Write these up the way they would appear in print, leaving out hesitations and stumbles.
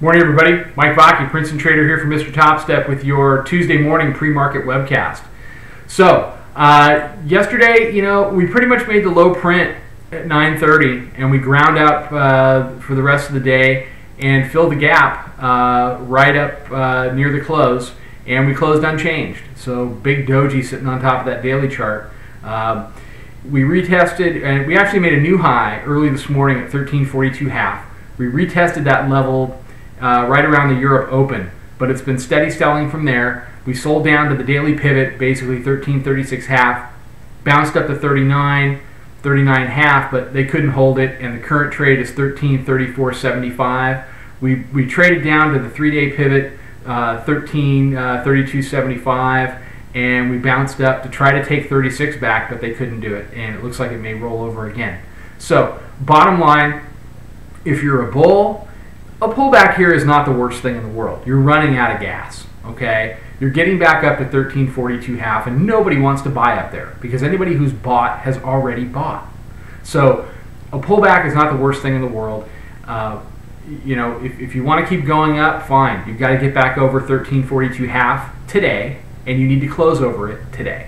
Morning, everybody. Mike Vacchi, Princetontrader here from Mr. Topstep with your Tuesday morning pre-market webcast. So, yesterday, we pretty much made the low print at 9:30, and we ground up for the rest of the day and filled the gap right up near the close, and we closed unchanged. So, big doji sitting on top of that daily chart. We retested, and we actually made a new high early this morning at 1342.5. We retested that level right around the Europe Open, but it's been steady selling from there. We sold down to the daily pivot, basically 1336.5, bounced up to 39.5, but they couldn't hold it, and the current trade is 1334.75. We traded down to the 3-day pivot, 1332.75, and we bounced up to try to take 36 back, but they couldn't do it, and it looks like it may roll over again. So, bottom line, if you're a bull, a pullback here is not the worst thing in the world. You're running out of gas, okay? You're getting back up to 1342.5, and nobody wants to buy up there because anybody who's bought has already bought. So a pullback is not the worst thing in the world. If you want to keep going up, fine. You've got to get back over 1342.5 today, and you need to close over it today.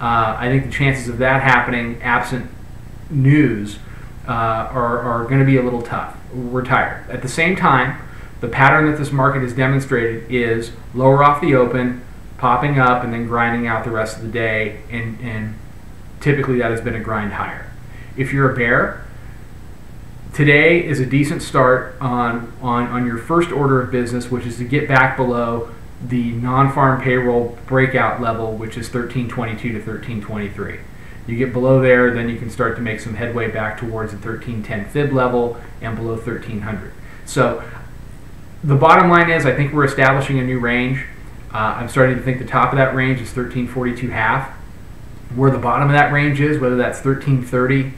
I think the chances of that happening, absent news, are going to be a little tough. We're tired. At the same time, the pattern that this market has demonstrated is lower off the open, popping up, and then grinding out the rest of the day, and typically that has been a grind higher. If you're a bear, today is a decent start on your first order of business, which is to get back below the non-farm payroll breakout level, which is 1322 to 1323. You get below there, then you can start to make some headway back towards the 1310 fib level and below 1300. So the bottom line is I think we're establishing a new range. I'm starting to think the top of that range is 1342.5. Where the bottom of that range is, whether that's 1330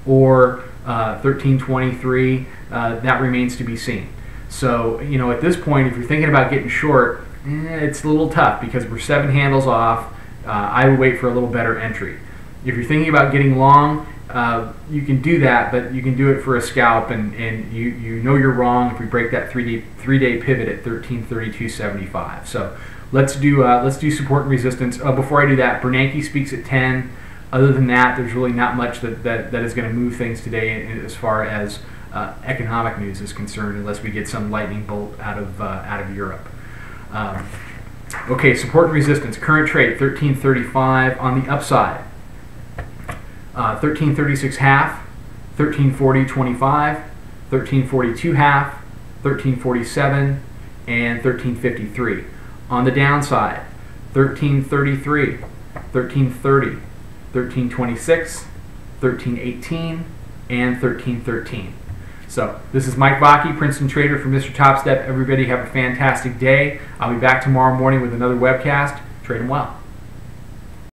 or 1323, that remains to be seen. So, at this point, if you're thinking about getting short, it's a little tough because we're 7 handles off. I would wait for a little better entry. If you're thinking about getting long, you can do that, but you can do it for a scalp, and you know you're wrong if we break that 3-day pivot at 1332.75. So let's do support and resistance. Before I do that, Bernanke speaks at 10. Other than that, there's really not much that is going to move things today as far as economic news is concerned, unless we get some lightning bolt out of Europe. Okay, support and resistance. Current trade 1335 on the upside. 1336.5, 1340.25, 1342.5, 1347, and 1353. On the downside, 1333, 1330, 1326, 1318, and 1313. So this is Mike Vacchi, Princetontrader from Mr. Topstep. Everybody have a fantastic day. I'll be back tomorrow morning with another webcast. Trade 'em well.